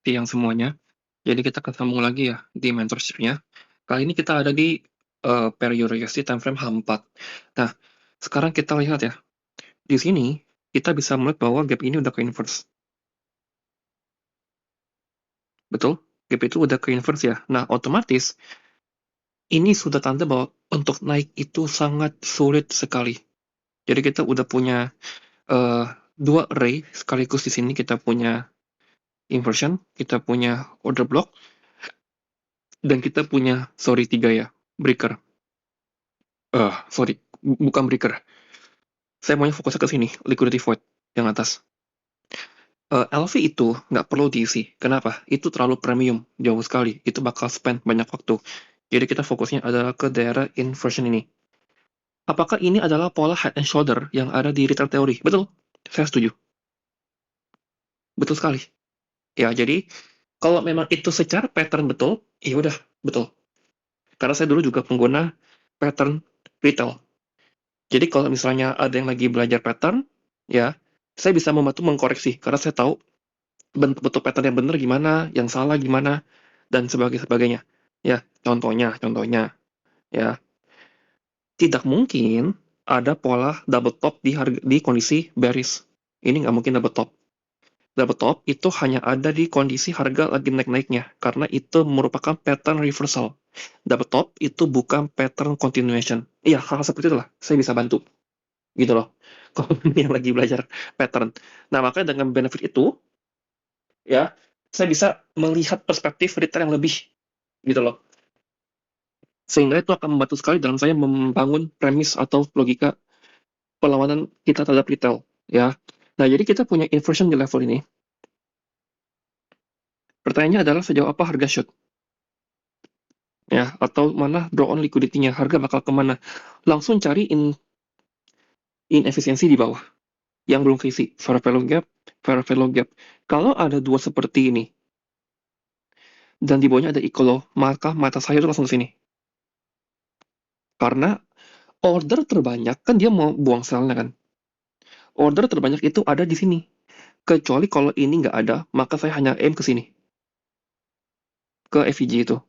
Siang semuanya. Jadi kita ketemu lagi ya di mentorship-nya. Kali ini kita ada di periodisasi time frame H4. Nah, sekarang kita lihat ya. Di sini kita bisa melihat bahwa gap ini udah ke inverse. Betul? Gap itu udah ke inverse ya. Nah, otomatis ini sudah tanda bahwa untuk naik itu sangat sulit sekali. Jadi kita udah punya eh, dua array sekaligus di sini kita punya inversion, kita punya order block, dan kita punya sorry tiga ya, breaker. Sorry, bukan breaker. Saya maunya fokusnya ke sini, liquidity void yang atas. LV itu nggak perlu diisi. Kenapa? Itu terlalu premium, jauh sekali. Itu bakal spend banyak waktu. Jadi kita fokusnya adalah ke daerah inversion ini. Apakah ini adalah pola head and shoulder yang ada di retail teori? Betul, saya setuju. Betul sekali. Ya, jadi kalau memang itu secara pattern betul, ya udah, betul. Karena saya dulu juga pengguna pattern retail. Jadi kalau misalnya ada yang lagi belajar pattern, ya, saya bisa membantu mengkoreksi karena saya tahu bentuk pattern yang benar gimana, yang salah gimana, dan sebagainya. Ya, contohnya, ya, tidak mungkin ada pola double top di kondisi bearish. Ini nggak mungkin double top. Double top itu hanya ada di kondisi harga lagi naik-naiknya, karena itu merupakan pattern reversal. Double top itu bukan pattern continuation. Iya, hal-hal seperti itulah saya bisa bantu. Gitu loh. Kalau yang lagi belajar pattern. Nah, makanya dengan benefit itu, ya, saya bisa melihat perspektif retail yang lebih, gitu loh. Sehingga itu akan membantu sekali dalam saya membangun premis atau logika perlawanan kita terhadap retail, ya. Nah, jadi kita punya inversion di level ini. Pertanyaannya adalah sejauh apa harga shoot, ya, atau mana draw on liquidity-nya, harga bakal kemana. Langsung cari inefisiensi di bawah, yang belum keisi, fair value gap, fair value gap. Kalau ada dua seperti ini, dan di bawahnya ada equal, maka mata saya itu langsung ke sini. Karena order terbanyak, kan dia mau buang selnya kan. Order terbanyak itu ada di sini. Kecuali kalau ini nggak ada, maka saya hanya aim ke sini. Ke FVG itu.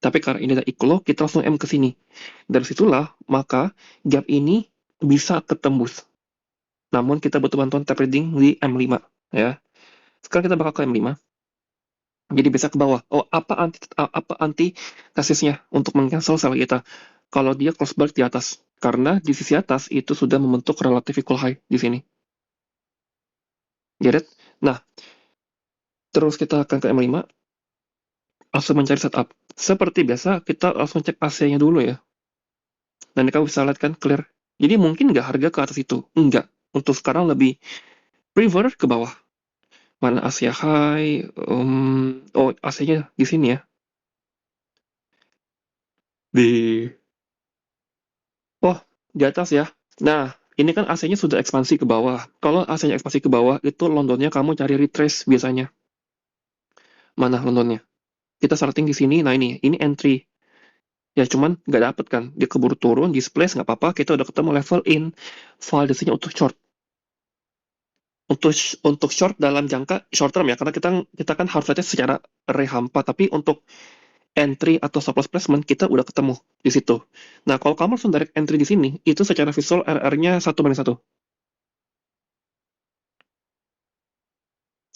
Tapi karena ini ada equal, kita langsung aim ke sini. Dari situlah, maka gap ini bisa ketembus. Namun kita butuh bantuan tap reading di M5. Ya. Sekarang kita bakal ke M5. Jadi bisa ke bawah. Oh, apa anti tesisnya untuk meng-cancel sell kita? Kalau dia cross balik di atas. Karena di sisi atas itu sudah membentuk relative equal high di sini. Get it? Nah, terus kita akan ke M5, langsung mencari setup. Seperti biasa, kita langsung cek AC-nya dulu ya. Dan kamu bisa lihat kan clear. Jadi mungkin nggak harga ke atas itu? Enggak. Untuk sekarang lebih prefer ke bawah. Mana AC high? Oh, AC-nya di sini ya. Di Oh, di atas ya. Nah, ini kan AC-nya sudah ekspansi ke bawah. Kalau AC-nya ekspansi ke bawah, itu Londonnya kamu cari retrace biasanya. Mana Londonnya? Kita starting di sini. Nah, ini entry. Ya, cuman nggak dapet kan. Dia keburu turun, displace, nggak apa-apa. Kita udah ketemu level in. Validasinya untuk short. Untuk short dalam jangka short term ya. Karena kita kan harus lihatnya secara array hampa. Tapi untuk entry atau stop loss placement, kita udah ketemu di situ. Nah, kalau kamu langsung direct entry di sini, itu secara visual RR-nya 1/1.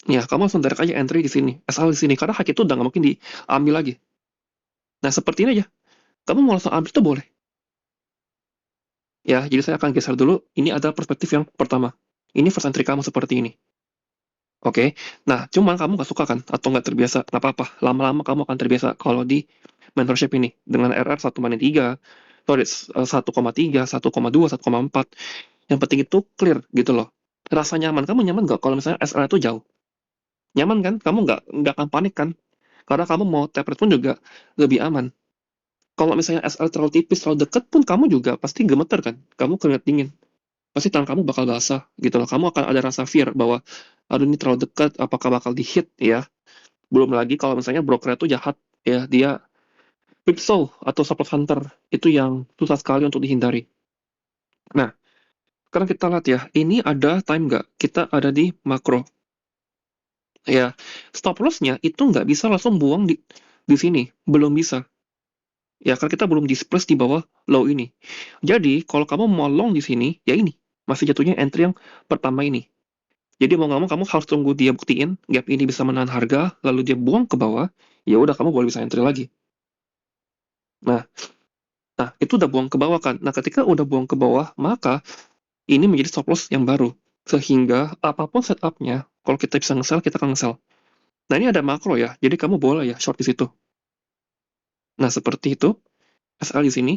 Ya, kamu langsung direct aja entry di sini, asal di sini, karena hak itu udah nggak mungkin diambil lagi. Nah, seperti ini aja. Kamu mau langsung ambil itu boleh. Ya, jadi saya akan geser dulu. Ini adalah perspektif yang pertama. Ini first entry kamu seperti ini. Oke. Nah, cuman kamu nggak suka kan? Atau nggak terbiasa? Nggak apa-apa. Lama-lama kamu akan terbiasa kalau di mentorship ini. Dengan RR 1/3, sorry, 1,3, 1,2, 1,4. Yang penting itu clear gitu loh. Rasa nyaman. Kamu nyaman nggak kalau misalnya SL itu jauh? Nyaman kan? Kamu nggak akan panik kan? Karena kamu mau tap rate pun juga lebih aman. Kalau misalnya SL terlalu tipis, terlalu dekat pun kamu juga pasti gemeter kan? Kamu keringat dingin. Pasti tangan kamu bakal basah gitu loh. Kamu akan ada rasa fear bahwa, aduh ini terlalu dekat, apakah bakal di-hit ya? Belum lagi kalau misalnya broker itu jahat ya, dia whipsaw atau support hunter. Itu yang susah sekali untuk dihindari. Nah, sekarang kita lihat ya, ini ada time nggak? Kita ada di makro. Ya, stop loss-nya itu nggak bisa langsung buang di sini, belum bisa. Ya, karena kita belum displace di bawah low ini. Jadi, kalau kamu mau long di sini, ya ini, masih jatuhnya entry yang pertama ini. Jadi mau nggak mau kamu harus tunggu dia buktiin gap ini bisa menahan harga, lalu dia buang ke bawah, ya udah kamu boleh bisa entry lagi. Nah, itu udah buang ke bawah kan. Nah, ketika udah buang ke bawah, maka ini menjadi stop loss yang baru. Sehingga apapun setupnya, kalau kita bisa nge-sell, kita akan nge-sell. Nah, ini ada makro ya, jadi kamu boleh ya short di situ. Nah, seperti itu, SL di sini,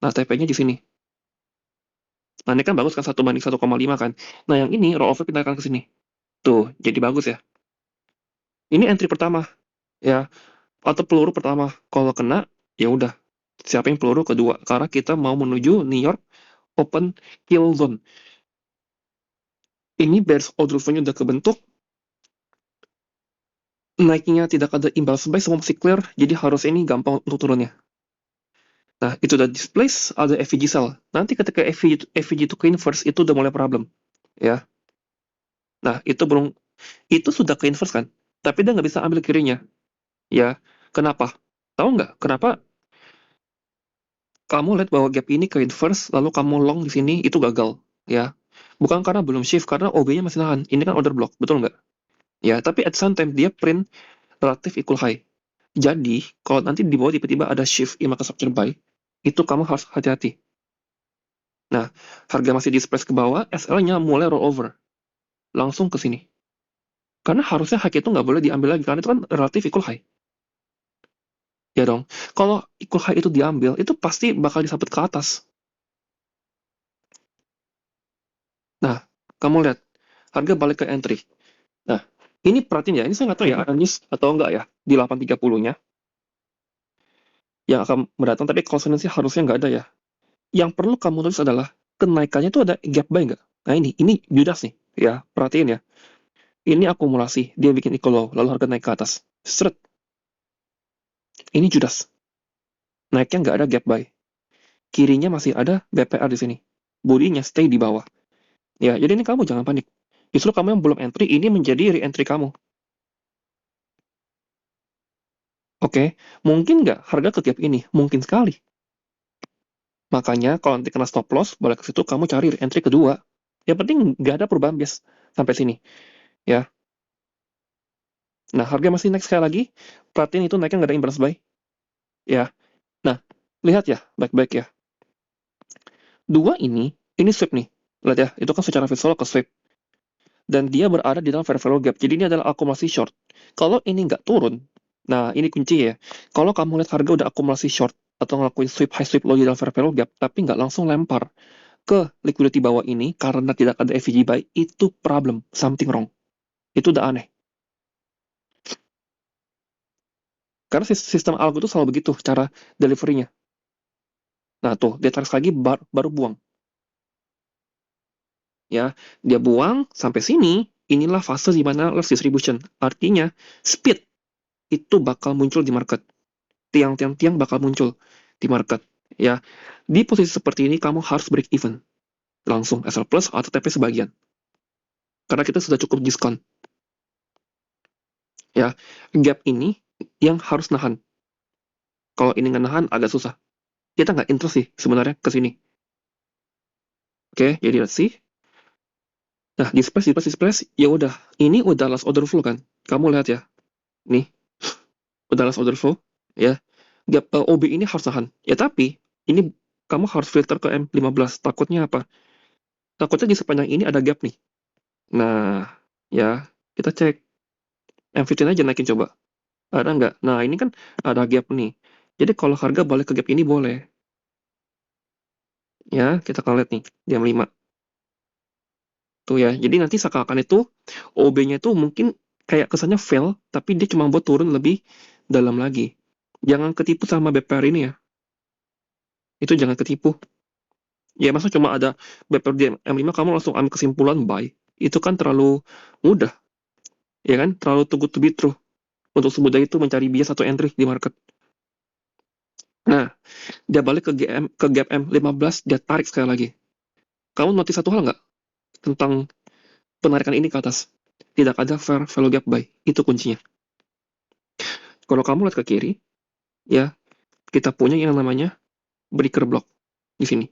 nah TP-nya di sini. Nah, ini kan bagus kan 1 banding 1,5 kan. Nah, yang ini rollover pindahkan ke sini. Tuh, jadi bagus ya. Ini entry pertama, ya, atau peluru pertama. Kalau kena, ya udah. Siapin peluru kedua, karena kita mau menuju New York Open Kill Zone. Ini bearish order flow-nya udah kebentuk, naiknya tidak ada imbalance buy, semua masih clear, jadi harus ini gampang untuk turunnya. Nah, itu udah displace, ada FVG sell. Nanti ketika FVG itu ke inverse, itu udah mulai problem. Ya. Nah, itu sudah ke inverse kan? Tapi dia nggak bisa ambil kirinya. Ya, kenapa? Tahu nggak? Kenapa kamu lihat bahwa gap ini ke inverse, lalu kamu long di sini, itu gagal. Ya. Bukan karena belum shift, karena OB-nya masih nahan. Ini kan order block, betul nggak? Ya, tapi at some time dia print relatif equal high. Jadi, kalau nanti di bawah tiba-tiba ada shift in market structure buy, itu kamu harus hati-hati. Nah, harga masih displace ke bawah, SL-nya mulai roll over. Langsung ke sini. Karena harusnya high itu nggak boleh diambil lagi, karena itu kan relatif equal high. Ya dong. Kalau equal high itu diambil, itu pasti bakal disabet ke atas. Nah, kamu lihat, harga balik ke entry. Nah, ini perhatiin ya, ini saya nggak tahu ya, ada news atau enggak ya, di 8.30-nya, yang akan mendatang, tapi konsentrasi harusnya nggak ada ya. Yang perlu kamu tulis adalah, kenaikannya itu ada gap buy nggak? Nah ini Judas nih, ya, perhatiin ya. Ini akumulasi, dia bikin equal low, lalu harga naik ke atas. Seret, ini Judas. Naiknya nggak ada gap buy. Kirinya masih ada BPR di sini. Bodinya stay di bawah. Ya, jadi ini kamu jangan panik. Justru kamu yang belum entry, ini menjadi re-entry kamu. Oke, mungkin nggak harga ke gap ini? Mungkin sekali. Makanya kalau nanti kena stop loss, boleh ke situ kamu cari re-entry kedua. Yang penting nggak ada perubahan bias sampai sini. Ya. Nah, harga masih naik sekali lagi. Perhatiin itu naiknya nggak ada imbalance buy. Ya. Nah, lihat ya, baik-baik ya. Dua ini sweep nih. Lihat ya, itu kan secara visual ke sweep. Dan dia berada di dalam fair value gap. Jadi ini adalah akumulasi short. Kalau ini nggak turun, nah ini kunci ya. Kalau kamu lihat harga udah akumulasi short, atau ngelakuin sweep high sweep low di dalam fair value gap, tapi nggak langsung lempar ke liquidity bawah ini karena tidak ada FVG buy, itu problem, something wrong. Itu udah aneh. Karena sistem algo itu selalu begitu cara deliverynya. Nah tuh, dia tarik lagi baru buang. Ya, dia buang sampai sini, inilah fase di mana loss distribution. Artinya, speed itu bakal muncul di market. Tiang-tiang bakal muncul di market. Ya, di posisi seperti ini kamu harus break even. Langsung SL plus atau TP sebagian. Karena kita sudah cukup diskon. Ya, gap ini yang harus nahan. Kalau ini nggak nahan, agak susah. Kita nggak interest sih sebenarnya ke sini. Oke, jadi let's see. Nah, displace, ya udah. Ini udah last order flow kan. Kamu lihat ya. Nih, udah last order flow. Ya, gap OB ini harus nahan. Ya tapi, ini kamu harus filter ke M15. Takutnya apa? Takutnya di sepanjang ini ada gap nih. Nah, ya, kita cek. M15 aja naikin coba. Ada nggak? Nah, ini kan ada gap nih. Jadi kalau harga balik ke gap ini boleh. Ya, kita akan lihat nih. Di M5. Tuh ya. Jadi nanti seakan-akan itu OB-nya itu mungkin kayak kesannya fail, tapi dia cuma buat turun lebih dalam lagi. Jangan ketipu sama BPR ini ya. Itu jangan ketipu. Ya masa cuma ada BPR di M5 kamu langsung ambil kesimpulan buy. Itu kan terlalu mudah. Ya kan? Terlalu too good to be true. Untuk semudah itu mencari bias atau entry di market. Nah, dia balik ke gap M15, dia tarik sekali lagi. Kamu notice satu hal nggak tentang penarikan ini ke atas? tidak ada fair value gap buy. Itu kuncinya. Kalau kamu lihat ke kiri, ya, kita punya yang namanya breaker block di sini.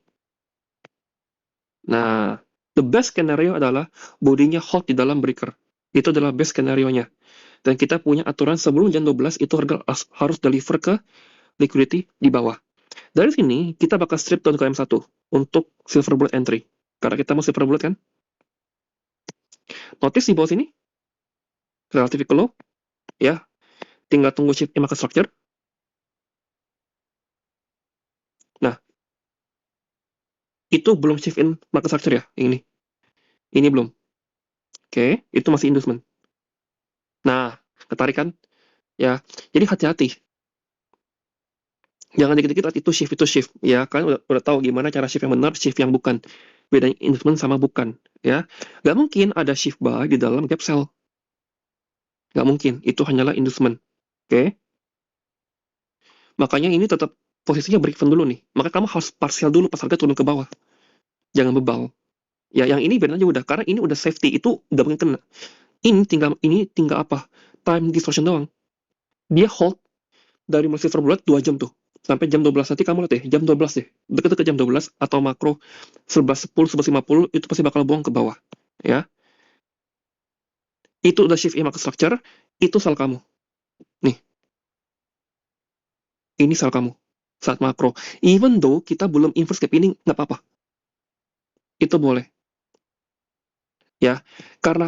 Nah, the best scenario adalah bodinya hold di dalam breaker. Itu adalah best skenario-nya. Dan kita punya aturan sebelum jam 12 itu harga harus deliver ke liquidity di bawah. Dari sini, kita bakal strip down ke M1 untuk silver bullet entry. Karena kita mau silver bullet kan. Notice di bawah sini, relative low, ya, tinggal tunggu shift in market structure. Nah, itu belum shift in market structure ya, ini belum. Oke, itu masih inducement. Nah, ketarikan, ya, jadi hati-hati. Jangan dikit-dikit itu shift, ya kan udah tahu gimana cara shift yang benar, shift yang bukan. Bedanya inducement sama bukan, ya. Gak mungkin ada shift buy di dalam gap sell. Gak mungkin, itu hanyalah inducement. Oke, makanya ini tetap posisinya break even dulu nih. Maka kamu harus partial dulu pas harga turun ke bawah. Jangan bebal. Ya, yang ini benar aja udah, karena ini udah safety, itu udah mungkin kena. Ini tinggal apa? Time distortion doang. Dia hold dari mulai silver bullet 2 jam tuh. Sampai jam 12 nanti kamu lihat deh, jam 12 deh. Deket-deket jam 12 atau makro 11.10, 11.50 itu pasti bakal buang ke bawah. Ya. Itu udah shift in market structure, itu sell kamu. Nih, ini sell kamu. Saat makro. Even though kita belum inverse gap ini nggak apa-apa. Itu boleh. Ya. Karena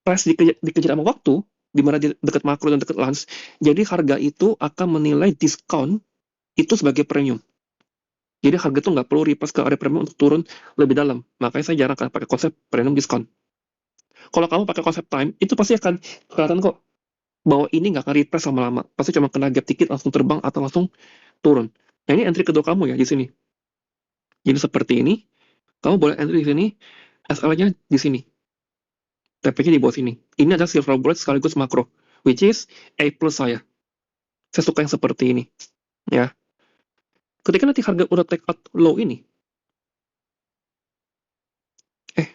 price dikejar sama waktu, di mana di dekat makro dan dekat lans, jadi harga itu akan menilai diskon itu sebagai premium. Jadi harga itu nggak perlu reprice ke area premium untuk turun lebih dalam. Makanya saya jarang pakai konsep premium diskon. Kalau kamu pakai konsep time, itu pasti akan kelihatan kok bahwa ini nggak akan reprice lama-lama. Pasti cuma kena gap dikit langsung terbang atau langsung turun. Nah, ini entry kedua kamu ya di sini. Jadi seperti ini, kamu boleh entry di sini, SL-nya di sini. TP-nya di bawah sini. Ini adalah silver bullet sekaligus makro, which is A plus saya. Saya suka yang seperti ini. Ya. Ketika nanti harga udah take out low ini, eh,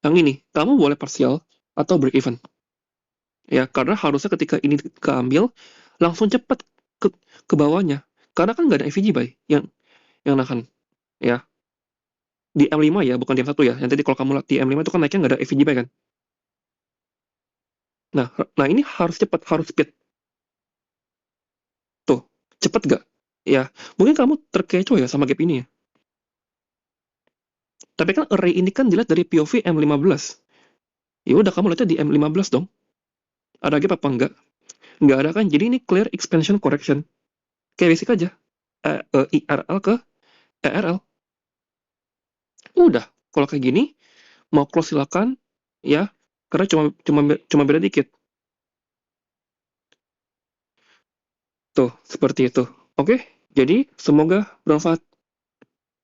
yang ini, kamu boleh partial atau break even. Ya, karena harusnya ketika ini keambil, langsung cepat ke, ke bawahnya. Karena kan nggak ada FVG buy yang nahan. Ya, di M5 ya, bukan di M1 ya. Yang tadi kalau kamu lihat di M5 itu kan naiknya nggak ada FVG buy kan. Nah, ini harus cepat, harus speed. Tuh, cepat nggak? Ya, mungkin kamu terkecoh ya sama gap ini ya. Tapi kan array ini kan dilihat dari POV M15. Ya udah kamu lihatnya di M15 dong. Ada gap apa enggak? Nggak ada kan? Jadi ini clear expansion correction. Kayak basic aja. IRL ke ERL. Udah. Kalau kayak gini, mau close silakan, ya. Karena cuma beda dikit. Tuh, seperti itu. Oke? Jadi, semoga bermanfaat.